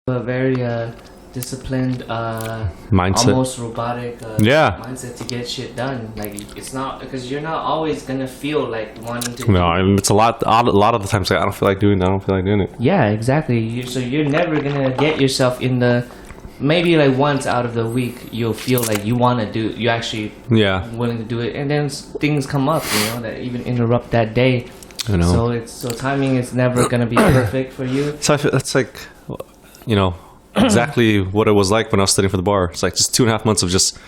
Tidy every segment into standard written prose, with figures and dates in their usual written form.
a very disciplined, Mindset. almost robotic Yeah. mindset to get shit done. Like it's not because you're not always gonna feel like wanting to. No, and it's a lot of the times like, I don't feel like doing that. I don't feel like doing it. Yeah, exactly. So you're never gonna get yourself in the. Maybe like once out of the week you'll feel like you want to do. You actually Yeah. willing to do it, and then things come up, that even interrupt that day. I know. So timing is never gonna be perfect for you. So I feel that's like, exactly what it was like when I was studying for the bar. It's like just 2.5 months of just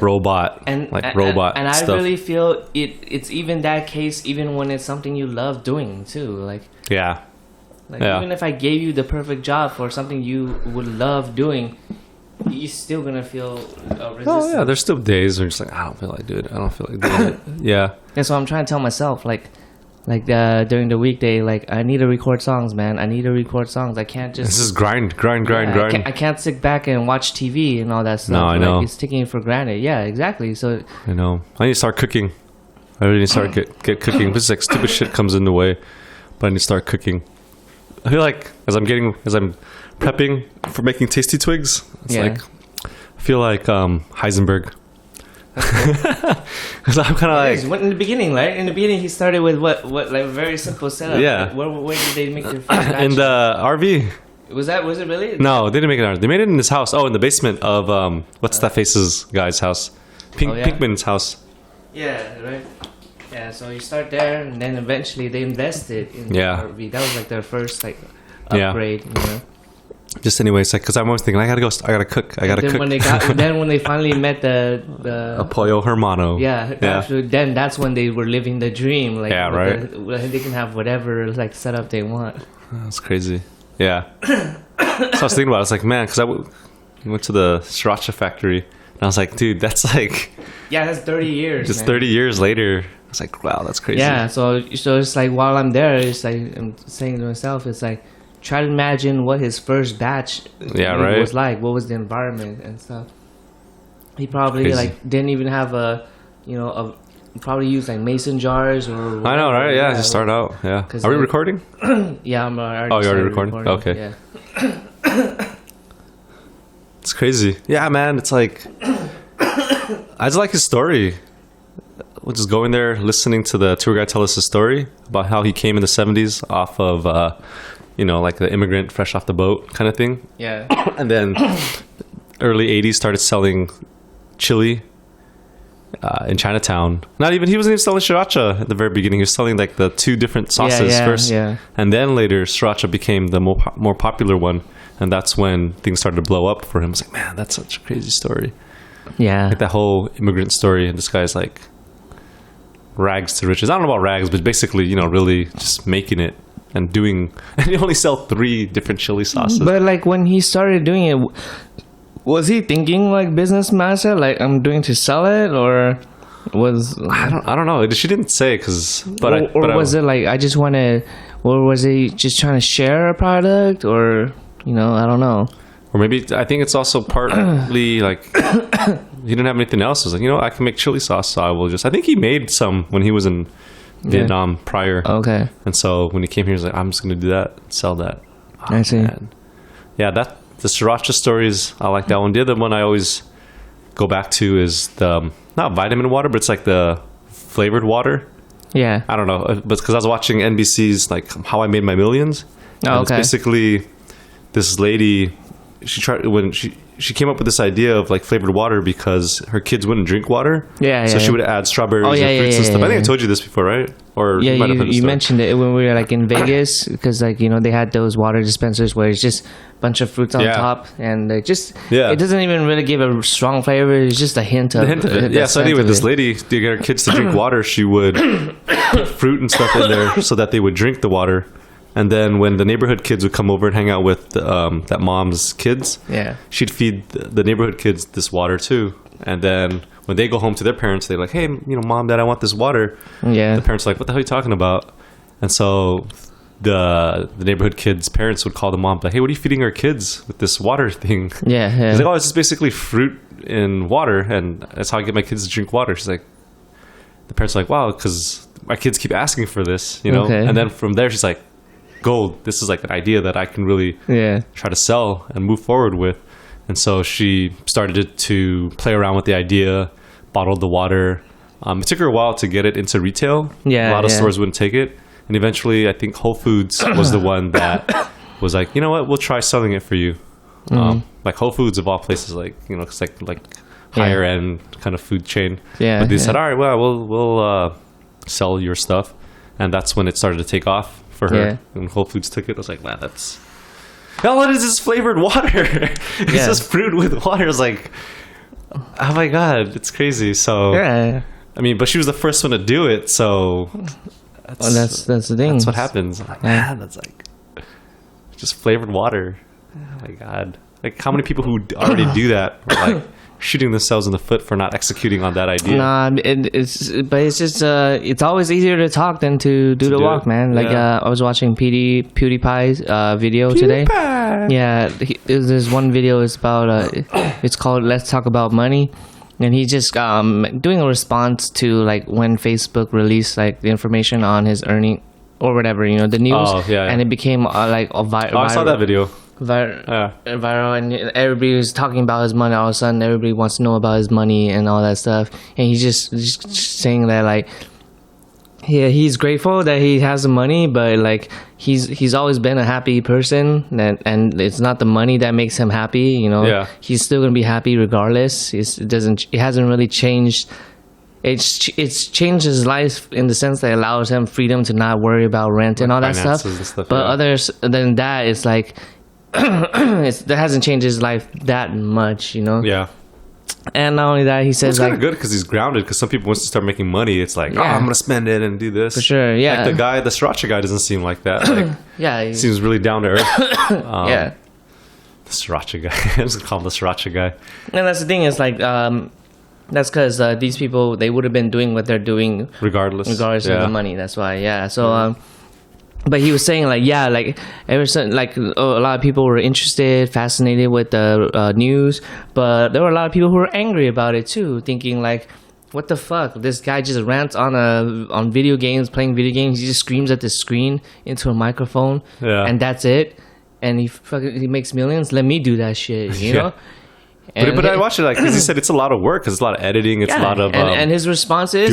robot And I stuff. really feel it's even that case even when it's something you love doing too. Like Yeah. Yeah. even if I gave you the perfect job for something you would love doing, you're still gonna feel resistance. Oh yeah, there's still days where you're just like, I don't feel like doing it. I don't feel like doing it. Yeah. And so I'm trying to tell myself during the weekday, like I need to record songs, man. I need to record songs. I can't just. This is grind. I can't sit back and watch TV and all that stuff. No, I know. It's taking it for granted. Yeah, exactly. So I know. I need to start cooking. I really need to start get cooking. This is like stupid shit comes in the way, but I need to start cooking. I feel like as I'm prepping for making tasty twigs, it's like I feel like Heisenberg. Because I'm kind of like in the beginning, right? In the beginning, he started with what like a very simple setup. Yeah. Like, where did they make their first batch? in the RV. Was it really? No, they didn't make it in RV. They made it in his house. Oh, in the basement of what's that face's guy's house? Pinkman's house. Yeah, right. Yeah, so you start there, and then eventually they invested in the RV. That was like their first upgrade. Just anyways, like, because I'm always thinking I gotta cook. When they finally met the Pollo Hermano. Actually, then that's when they were living the dream. Like, right. They can have whatever setup they want. That's crazy. Yeah. So I was thinking about it. I was like, man, because we went to the Sriracha factory, and I was like, dude, that's like. Yeah, that's 30 years. Just 30 years later. I was like, wow, that's crazy. Yeah, so it's like while I'm there, it's like I'm saying to myself, it's like try to imagine what his first batch was like. What was the environment and stuff. He probably didn't even have probably use mason jars or whatever. I know, right? Yeah, just start out. Yeah. Are we recording? Yeah, I'm already. Oh, you're already recording? Okay. Yeah. It's crazy. Yeah, man. It's like I just like his story. We're just going there, listening to the tour guide tell us his story about how he came in the 70s off of, like the immigrant fresh off the boat kind of thing. Yeah. And then early 80s started selling chili in Chinatown. He wasn't even selling Sriracha at the very beginning. He was selling like the two different sauces first. Yeah. And then later Sriracha became the more popular one. And that's when things started to blow up for him. I was like, man, that's such a crazy story. Yeah. Like that whole immigrant story. And this guy's like rags to riches. I don't know about rags, but basically, really just making it and doing. And he only sell 3 different chili sauces. But like when he started doing it, was he thinking like business mindset, like I'm doing to sell it, or was I don't know. She didn't say was it like I just want to, or was he just trying to share a product, or I don't know. Or maybe I think it's also partly like he didn't have anything else. He was like, I can make chili sauce, so I will just. I think he made some when he was in Vietnam prior. Okay. And so when he came here, he was like, I'm just gonna do that, sell that. I see. Man. Yeah, the Sriracha stories. I like that one. The other one I always go back to is the not vitamin water, but it's like the flavored water. Yeah. I don't know, but because I was watching NBC's like How I Made My Millions. Oh, okay. It's basically this lady. She came up with this idea of like flavored water because her kids wouldn't drink water. So she would add strawberries and fruits and stuff. I think I told you this before, right? Or you mentioned it when we were like in Vegas because like they had those water dispensers where it's just a bunch of fruits on top and it doesn't even really give a strong flavor. It's just a hint of it. Yeah. So anyway, this lady to get her kids to drink water, she would put fruit and stuff in there so that they would drink the water. And then when the neighborhood kids would come over and hang out with that mom's kids, she'd feed the neighborhood kids this water too. And then when they go home to their parents, they're like, hey, mom, dad, I want this water. Yeah. The parents are like, what the hell are you talking about? And so the neighborhood kids' parents would call the mom, like, hey, what are you feeding our kids with this water thing? Yeah. She's like, oh, it's just basically fruit in water. And that's how I get my kids to drink water. She's like, the parents are like, wow, because my kids keep asking for this, Okay. And then from there, she's like, gold. This is like an idea that I can really try to sell and move forward with. And so she started to play around with the idea, bottled the water. It took her a while to get it into retail. A lot of stores wouldn't take it. And eventually, I think Whole Foods was the one that was like, you know what, we'll try selling it for you. Like Whole Foods of all places, like, you know, it's like higher end kind of food chain. But they said, all right, well, we'll sell your stuff. And that's when it started to take off for her. And Whole Foods took it. I was like, man, that's... all it is flavored water. It's just fruit with water. It's like, oh my God, it's crazy. So, I mean, but she was the first one to do it. So that's the thing. That's what happens. I'm like, man, that's like just flavored water. Oh my God. Like, how many people who already do that are like shooting themselves in the foot for not executing on that idea? Nah, it's just it's always easier to talk than to do the walk, man. Like I was watching PewDiePie's video today. Yeah, there's one video. It's about it's called "Let's Talk About Money," and he's just doing a response to like when Facebook released like the information on his earning or whatever, you know, the news. And it became like a viral. I saw that video. Viral, and everybody was talking about his money. All of a sudden, everybody wants to know about his money and all that stuff. And he's just saying that like, he's grateful that he has the money, but like he's always been a happy person, and it's not the money that makes him happy. You know, he's still gonna be happy regardless. It hasn't really changed. It's changed his life in the sense that it allows him freedom to not worry about rent and all that stuff. But others than that, it's like. That hasn't changed his life that much, you know. And not only that, he says it's kind of good because he's grounded. Because some people, once they start making money, it's like, I'm gonna spend it and do this for sure. Like the Sriracha guy doesn't seem like that. Like, he seems really down to earth. The Sriracha guy. I'm just gonna call him the Sriracha guy. And that's the thing is like, that's because these people, they would have been doing what they're doing regardless of the money. That's why. So. But he was saying like, like ever since like a lot of people were interested, fascinated with the news, but there were a lot of people who were angry about it too, thinking like, what the fuck? This guy just rants on video games, playing video games. He just screams at the screen into a microphone, and that's it. And he makes millions. Let me do that shit, you know. But I watched it like because he said it's a lot of work because it's a lot of editing. It's a lot of and his response is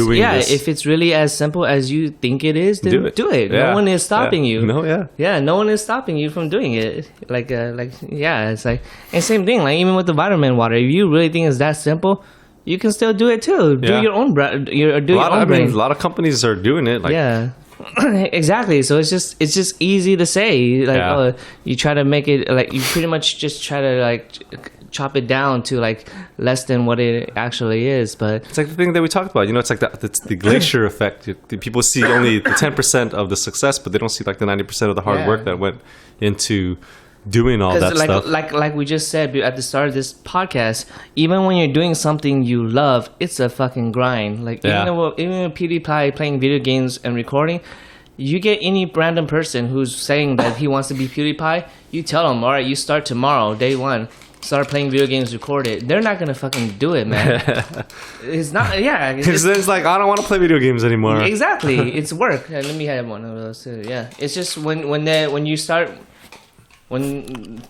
if it's really as simple as you think it is, then do it. No one is stopping you. No one is stopping you from doing it. It's like and same thing. Like even with the vitamin water, if you really think it's that simple, you can still do it too. Do your own brand. I mean, a lot of companies are doing it. Like, exactly. So it's just easy to say. Like you try to make it like you pretty much just try to like. Chop it down to like less than what it actually is, but it's like the thing that we talked about. You know, it's like it's the glacier effect. People see only the 10% of the success, but they don't see like the 90% of the hard work that went into doing all that stuff. Like we just said at the start of this podcast, even when you're doing something you love, it's a fucking grind. Like even with PewDiePie playing video games and recording. You get any random person who's saying that he wants to be PewDiePie, you tell them, all right, you start tomorrow, day one. Start playing video games, record it. They're not gonna fucking do it, man. It's not. It's like I don't want to play video games anymore. Exactly, it's work. Let me have one of those too. Yeah, it's just when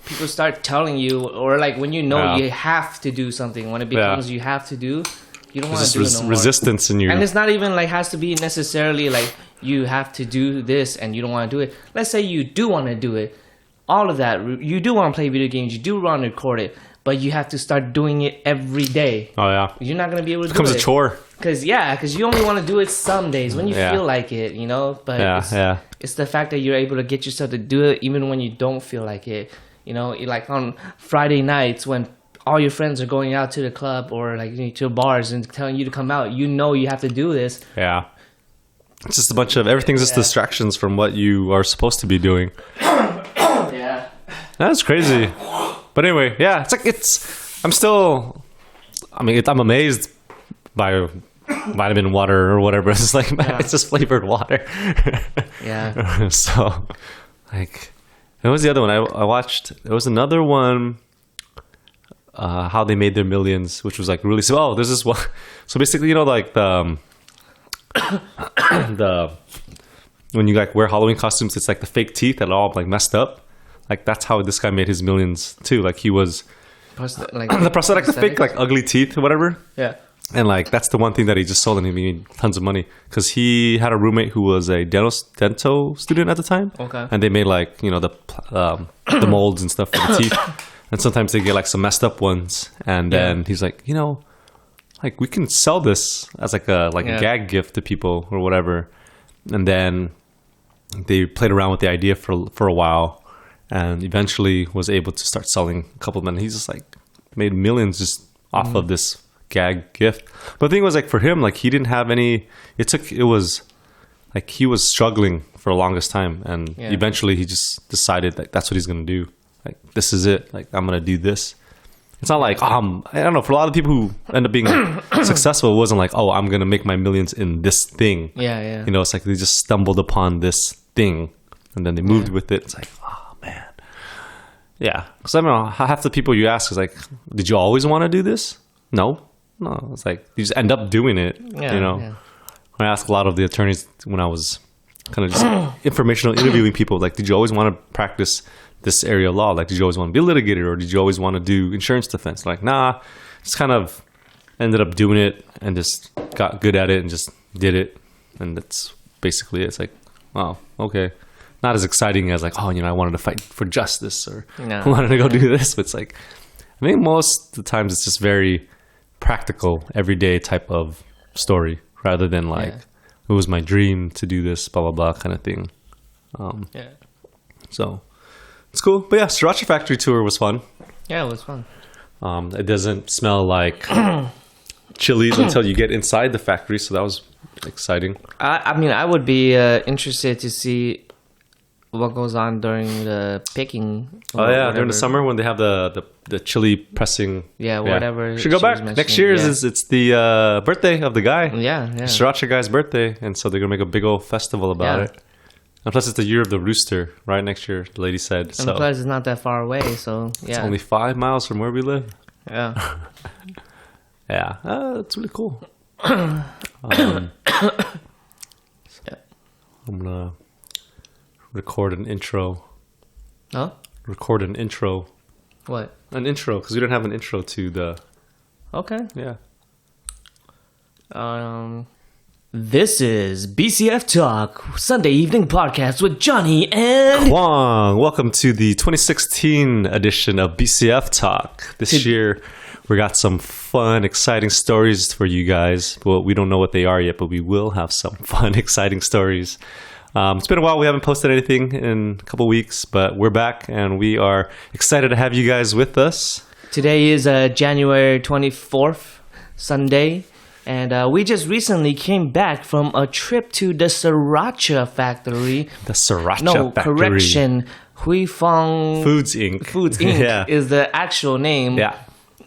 people start telling you, or like when you know you have to do something. When it becomes you have to do, you don't want to do it no more. Resistance in you, and it's not even like has to be necessarily like you have to do this and you don't want to do it. Let's say you do want to do it. All of that, you do want to play video games, you do want to record it, but you have to start doing it every day. You're not going to be able to do it. It becomes a chore. Because you only want to do it some days when you feel like it, you know? But it's the fact that you're able to get yourself to do it even when you don't feel like it. You know, like on Friday nights when all your friends are going out to the club or like to bars and telling you to come out, you know you have to do this. It's just a bunch of everything's just distractions from what you are supposed to be doing. That's crazy. But anyway, it's like I'm amazed by vitamin water or whatever. It's like, man, it's just flavored water. So, like, what was the other one I watched? There was another one, how they made their millions, which was like really, there's this one. So basically, you know, like the when you like wear Halloween costumes, it's like the fake teeth that are all like messed up. Like that's how this guy made his millions too. Like he was the prosthetic, the fake like ugly teeth or whatever. Yeah. And like that's the one thing that he just sold, and he made tons of money because he had a roommate who was a dental student at the time. Okay. And they made like the molds and stuff for the teeth, and sometimes they get like some messed up ones. And then he's like, like we can sell this as like a gag gift to people or whatever. And then they played around with the idea for a while, and eventually was able to start selling a couple of them. He's just like made millions just off of this gag gift. But the thing was, like, for him, like, he didn't have any. It was like he was struggling for the longest time, and eventually he just decided that that's what he's gonna do. Like, this is it. Like, I'm gonna do this. It's not like I don't know. For a lot of people who end up being successful, it wasn't like, oh, I'm gonna make my millions in this thing. Yeah. It's like they just stumbled upon this thing, and then they moved with it. It's like, oh man, yeah. Because I don't know, half the people you ask is like, did you always want to do this? No. It's like you just end up doing it. Yeah. I asked a lot of the attorneys when I was kind of just informational interviewing people, like, did you always want to practice this area of law? Like, did you always want to be a litigator, or did you always want to do insurance defense? Like, nah, just kind of ended up doing it and just got good at it and just did it. And that's basically it. It's like, wow, okay. Not as exciting as like, I wanted to fight for justice, or I wanted to go do this. But it's like, I think most of the times it's just very practical, everyday type of story, rather than like, it was my dream to do this, blah, blah, blah kind of thing. So it's cool. But yeah, Sriracha Factory tour was fun. Yeah, it was fun. It doesn't smell like chilies until you get inside the factory, so that was exciting. I would be interested to see what goes on during the picking. During the summer when they have the chili pressing. Whatever. Should go back. Next year is it's the birthday of the guy. Yeah. Sriracha guy's birthday, and so they're gonna make a big old festival about it. And plus, it's the year of the rooster, right? Next year, the lady said. And plus, it's not that far away, so yeah. It's only 5 miles from where we live. Yeah. It's really cool. I'm gonna record an intro. Huh? Record an intro. What? An intro, because we don't have an intro to the... Okay. Yeah. This is BCF Talk, Sunday evening podcast with Johnny and... Kouang. Welcome to the 2016 edition of BCF Talk. This year, we got some fun, exciting stories for you guys. Well, we don't know what they are yet, but we will have some fun, exciting stories. It's been a while. We haven't posted anything in a couple weeks, but we're back, and we are excited to have you guys with us. Today is January 24th, Sunday, and we just recently came back from a trip to the Sriracha factory. The Sriracha factory. Correction. Huy Fong Foods Inc. Foods Inc. is the actual name. Yeah.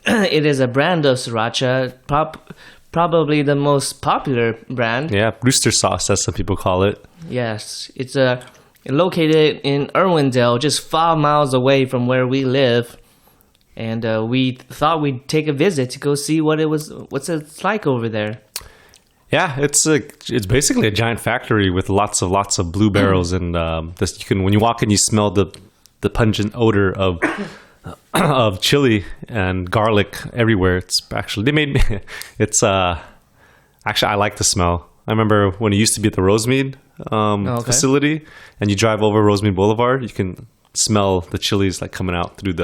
It is a brand of Sriracha, probably the most popular brand. Yeah, rooster sauce, as some people call it. Yes, it's located in Irwindale, just 5 miles away from where we live. And we thought we'd take a visit to go see what's it like over there. Yeah, it's basically a giant factory with lots of blue barrels, and when you walk in, you smell the pungent odor of chili and garlic everywhere. Actually I like the smell. I remember when it used to be at the Rosemead facility, and you drive over Rosemead Boulevard, you can smell the chilies like coming out through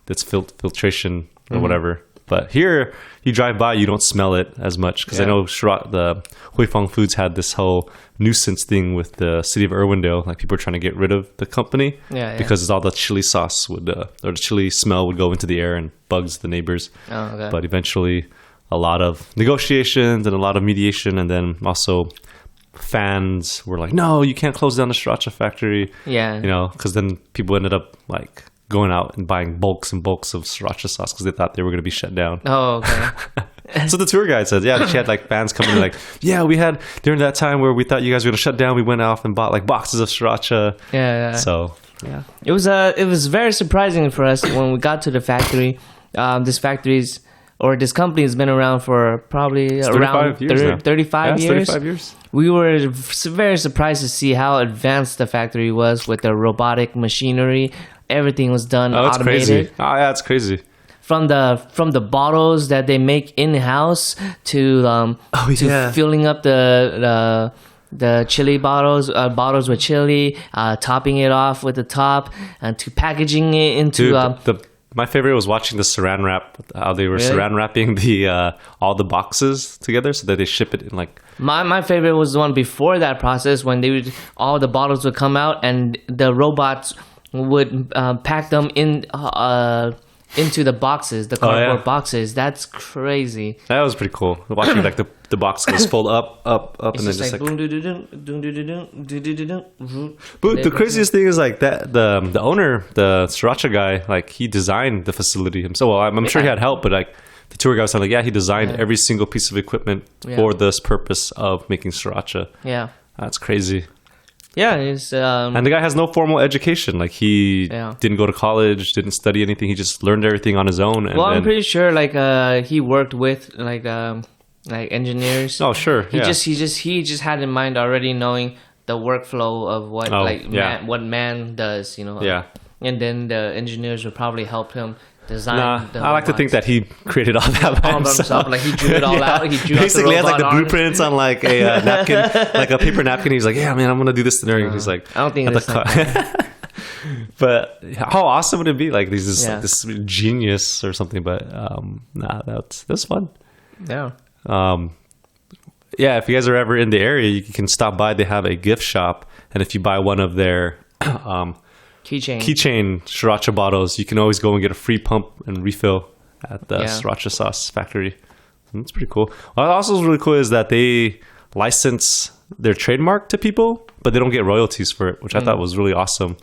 this filtration or whatever. But here, you drive by, you don't smell it as much, because I know the Huy Fong Foods had this whole nuisance thing with the city of Irwindale. Like, people are trying to get rid of the company because all the chili sauce or the chili smell would go into the air and bugs the neighbors. But eventually, a lot of negotiations and a lot of mediation, and then also fans were like, no, you can't close down the Sriracha factory. Because then people ended up like going out and buying bulks and bulks of Sriracha sauce because they thought they were going to be shut down. So the tour guide said, she had like fans coming in like, we had during that time where we thought you guys were going to shut down, we went off and bought like boxes of Sriracha. So it was very surprising for us when we got to the factory. This factory's or this company has been around for probably around 35 years. 35 years. We were very surprised to see how advanced the factory was with the robotic machinery. Everything was done automated. Crazy. Oh, yeah, it's crazy. From the bottles that they make in house to filling up the chili bottles with chili, topping it off with the top, and to packaging it into. My favorite was watching the saran wrap. How they were saran wrapping the all the boxes together so that they ship it in like. My favorite was the one before that process when all the bottles would come out and the robots would pack them in into the boxes, the cardboard boxes. That's crazy. That was pretty cool. Watching like the box goes fold up, and then just like. But the craziest thing is like that the owner, the Sriracha guy, like he designed the facility himself. Well, I'm sure he had help, but like the tour guy was saying, like, he designed every single piece of equipment for this purpose of making Sriracha. Yeah, that's crazy. Yeah, it's and the guy has no formal education. Like he didn't go to college, didn't study anything. He just learned everything on his own. And I'm pretty sure like he worked with like engineers. Oh, sure. He just had in mind already knowing the workflow of what what man does, you know. Yeah. And then the engineers would probably help him design. I like to think that he created all that by himself. Like he drew it all out. He drew basically has like the blueprints on like a napkin, like a paper napkin. He's like, yeah, man, I'm gonna do this today. He's like, I don't think it's But how awesome would it be? Like this genius or something. But that's fun. Yeah. If you guys are ever in the area, you can stop by. They have a gift shop, and if you buy one of their keychain Sriracha bottles, you can always go and get a free pump and refill at the Sriracha sauce factory. That's pretty cool. What also is really cool is that they license their trademark to people, but they don't get royalties for it, which I thought was really awesome.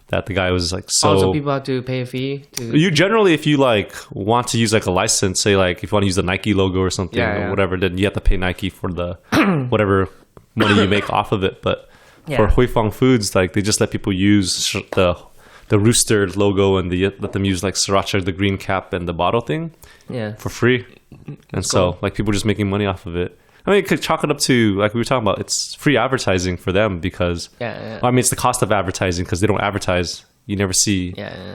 That the guy was like so people have to pay a fee you generally, if you like want to use like a license, say like if you want to use the Nike logo or something or whatever, then you have to pay Nike for the whatever money you make off of it. But for Huy Fong Foods, like they just let people use the rooster logo and let them use like Sriracha, the green cap and the bottle thing for free. And so like people just making money off of it. I mean, you could chalk it up to, like we were talking about, it's free advertising for them because, well, I mean, it's the cost of advertising because they don't advertise. You never see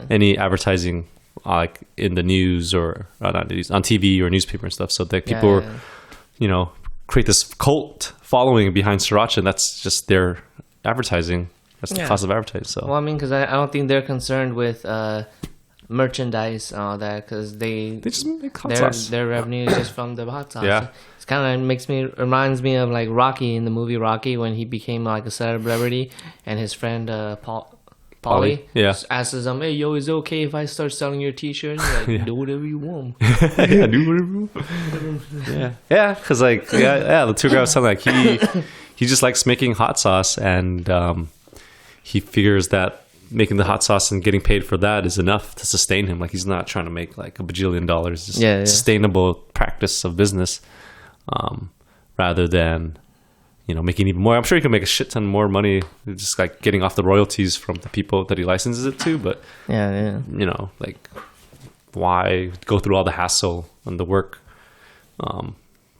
any advertising like in the news or not news, on TV or newspaper and stuff. So that people, create this cult following behind Sriracha, and that's just their advertising. That's the cost of advertising. So, well, I mean, because I don't think they're concerned with merchandise and all that because they just make hot sauce. Their revenue is just from the hot sauce. Yeah. It's kind of reminds me of like Rocky in the movie Rocky when he became like a celebrity and his friend Paulie asks him, "Hey, yo, is it okay if I start selling your t-shirts?" He's like, do whatever you want. Do whatever you want. Yeah, because the tour guy was telling like he just likes making hot sauce and he figures that making the hot sauce and getting paid for that is enough to sustain him. Like he's not trying to make like $1 bajillion. It's sustainable practice of business, rather than making even more. I'm sure he can make a shit ton more money just like getting off the royalties from the people that he licenses it to. But like why go through all the hassle and the work?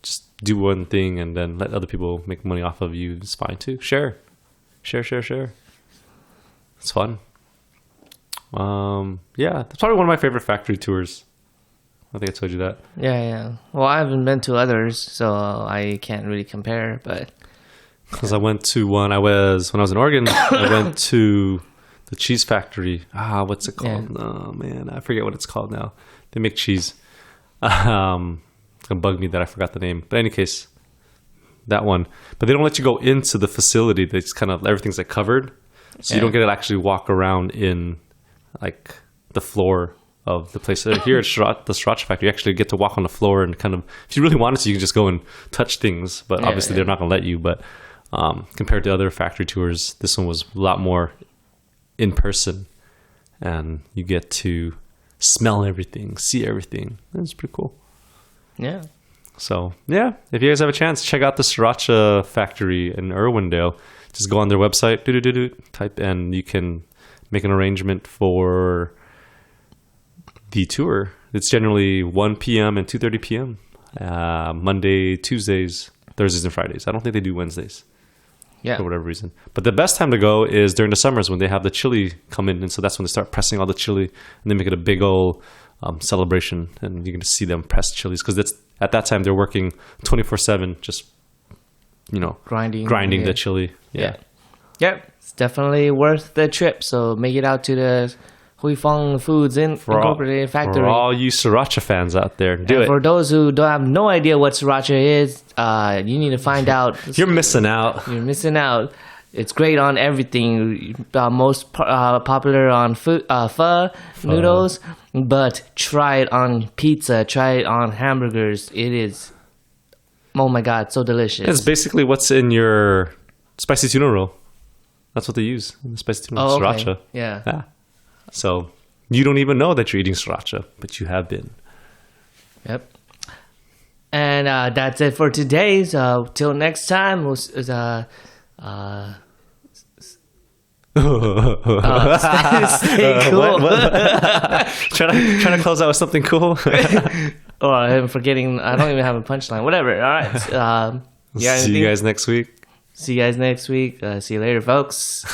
Just do one thing and then let other people make money off of you. It's fine too. Share. It's fun. That's probably one of my favorite factory tours. I think I told you that. Yeah. Well, I haven't been to others, so I can't really compare. But because I went to one, when I was in Oregon, I went to the cheese factory. What's it called? Yeah. Oh man, I forget what it's called now. They make cheese. It's gonna bug me that I forgot the name. But in any case, that one. But they don't let you go into the facility. They just kind of everything's like covered. So you don't get to actually walk around in like the floor of the place. Here at the Sriracha factory, you actually get to walk on the floor and kind of, if you really wanted to, you can just go and touch things. But obviously they're not going to let you. But compared to other factory tours, this one was a lot more in person. And you get to smell everything, see everything. It's pretty cool. Yeah. So, if you guys have a chance, check out the Sriracha factory in Irwindale. Just go on their website, type, and you can make an arrangement for the tour It's generally 1 p.m. and 2:30 p.m. Monday, Tuesdays, Thursdays, and Fridays. I don't think they do Wednesdays. Yeah. For whatever reason. But the best time to go is during the summers when they have the chili come in. And so that's when they start pressing all the chili and they make it a big old celebration. And you're going to see them press chilies because at that time they're working 24/7, just, grinding the chili. Yeah. Yep. It's definitely worth the trip. So make it out to the Huy Fong Foods Incorporated factory. For all you Sriracha fans out there, do it. For those who don't have no idea what Sriracha is, you need to find out. You're missing out. You're missing out. It's great on everything. Most popular on pho noodles, but try it on pizza. Try it on hamburgers. It is, oh my god, so delicious. It's basically what's in your spicy tuna roll. That's what they use in the spicy tuna roll. Sriracha. Okay. Yeah. So you don't even know that you're eating Sriracha, but you have been. Yep. And that's it for today. So till next time, stay cool. Trying to close out with something cool. Oh, I'm forgetting. I don't even have a punchline. Whatever. All right. See you guys next week. See you guys next week. See you later, folks.